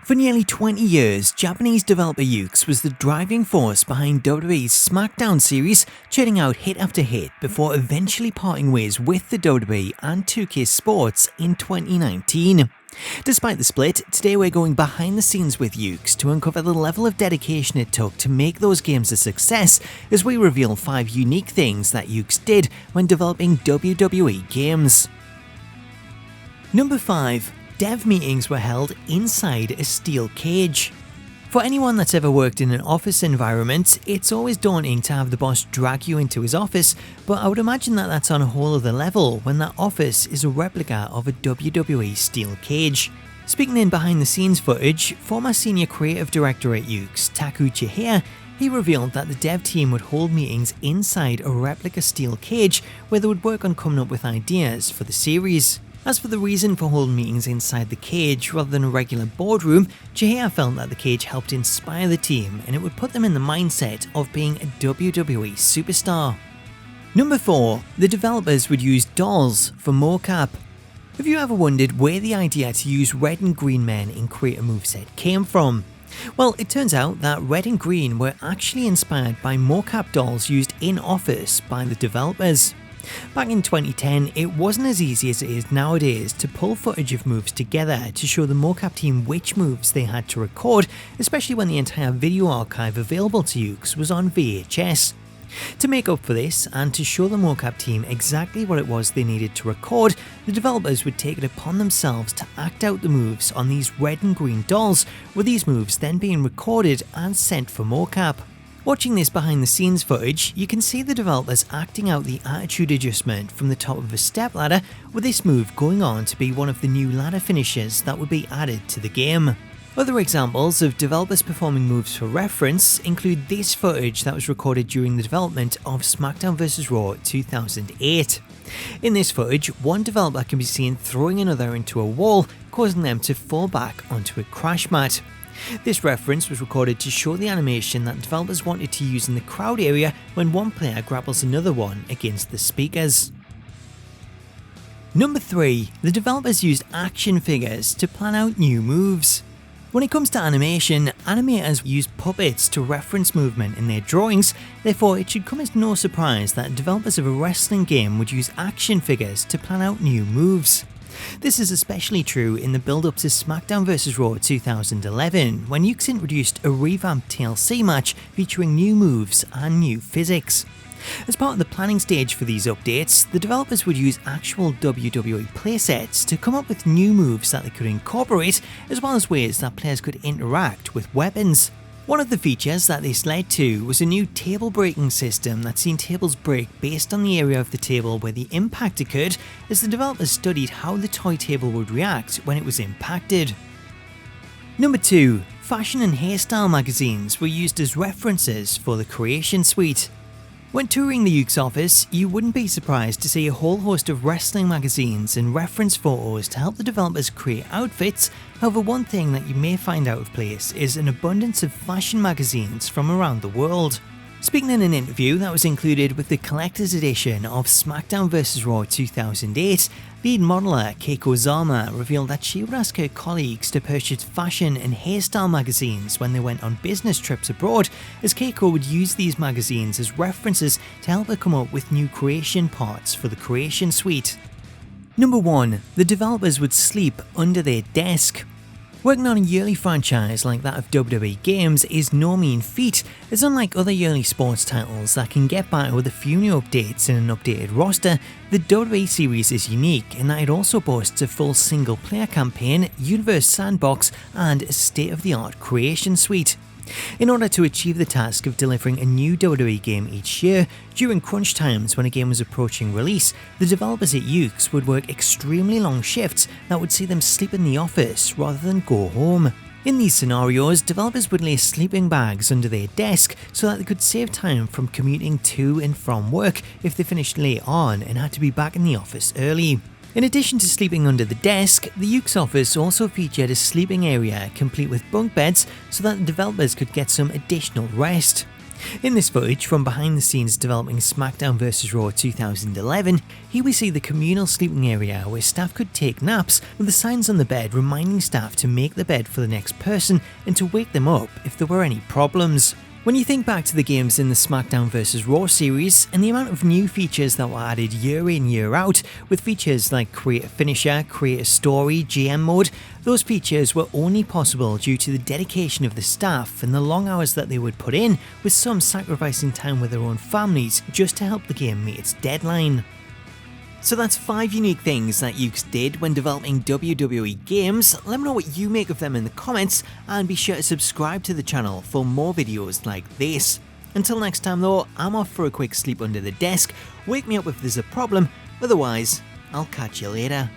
For nearly 20 years, Japanese developer Yukes was the driving force behind WWE's Smackdown series, churning out hit after hit before eventually parting ways with the WWE and 2K Sports in 2019. Despite the split, today we're going behind the scenes with Yukes to uncover the level of dedication it took to make those games a success, as we reveal 5 unique things that Yukes did when developing WWE Games. Number 5. Dev meetings were held inside a steel cage. For anyone that's ever worked in an office environment, it's always daunting to have the boss drag you into his office, but I would imagine that that's on a whole other level when that office is a replica of a WWE steel cage. Speaking in behind the scenes footage, former senior creative director at Yukes, Taku Chihaya, he revealed that the dev team would hold meetings inside a replica steel cage where they would work on coming up with ideas for the series. As for the reason for holding meetings inside the cage rather than a regular boardroom, Chihaya felt that the cage helped inspire the team and it would put them in the mindset of being a WWE superstar. Number 4. The developers would use dolls for mocap. Have you ever wondered where the idea to use red and green men in Create a Moveset came from? Well, it turns out that red and green were actually inspired by mocap dolls used in Office by the developers. Back in 2010, it wasn't as easy as it is nowadays to pull footage of moves together to show the mocap team which moves they had to record, especially when the entire video archive available to Yukes was on VHS. To make up for this, and to show the mocap team exactly what it was they needed to record, the developers would take it upon themselves to act out the moves on these red and green dolls, with these moves then being recorded and sent for mocap. Watching this behind the scenes footage, you can see the developers acting out the attitude adjustment from the top of a stepladder, with this move going on to be one of the new ladder finishes that would be added to the game. Other examples of developers performing moves for reference include this footage that was recorded during the development of Smackdown vs Raw 2008. In this footage, one developer can be seen throwing another into a wall, causing them to fall back onto a crash mat. This reference was recorded to show the animation that developers wanted to use in the crowd area when one player grapples another one against the speakers. Number 3. The developers used action figures to plan out new moves. When it comes to animation, animators use puppets to reference movement in their drawings, therefore it should come as no surprise that developers of a wrestling game would use action figures to plan out new moves. This is especially true in the build-up to Smackdown vs Raw 2011, when Yukes introduced a revamped TLC match featuring new moves and new physics. As part of the planning stage for these updates, the developers would use actual WWE playsets to come up with new moves that they could incorporate, as well as ways that players could interact with weapons. One of the features that this led to was a new table breaking system that's seen tables break based on the area of the table where the impact occurred, as the developers studied how the toy table would react when it was impacted. Number 2. Fashion and hairstyle magazines were used as references for the Creation Suite. When touring the Yukes office, you wouldn't be surprised to see a whole host of wrestling magazines and reference photos to help the developers create outfits. However, one thing that you may find out of place is an abundance of fashion magazines from around the world. Speaking in an interview that was included with the collector's edition of Smackdown vs Raw 2008, lead modeler Keiko Zama revealed that she would ask her colleagues to purchase fashion and hairstyle magazines when they went on business trips abroad, as Keiko would use these magazines as references to help her come up with new creation parts for the Creation Suite. Number 1. The developers would sleep under their desk. Working on a yearly franchise like that of WWE Games is no mean feat, as unlike other yearly sports titles that can get by with a few new updates and an updated roster, the WWE series is unique in that it also boasts a full single player campaign, universe sandbox, and a state-of-the-art creation suite. In order to achieve the task of delivering a new WWE game each year, during crunch times when a game was approaching release, the developers at Yukes would work extremely long shifts that would see them sleep in the office rather than go home. In these scenarios, developers would lay sleeping bags under their desk so that they could save time from commuting to and from work if they finished late on and had to be back in the office early. In addition to sleeping under the desk, the Yukes office also featured a sleeping area complete with bunk beds so that the developers could get some additional rest. In this footage from behind the scenes developing Smackdown vs Raw 2011, here we see the communal sleeping area where staff could take naps, with the signs on the bed reminding staff to make the bed for the next person and to wake them up if there were any problems. When you think back to the games in the Smackdown vs Raw series and the amount of new features that were added year in year out, with features like create a finisher, create a story, GM mode, those features were only possible due to the dedication of the staff and the long hours that they would put in, with some sacrificing time with their own families just to help the game meet its deadline. So that's 5 unique things that Yukes did when developing WWE Games. Let me know what you make of them in the comments, and be sure to subscribe to the channel for more videos like this. Until next time though, I'm off for a quick sleep under the desk. Wake me up if there's a problem, otherwise I'll catch you later.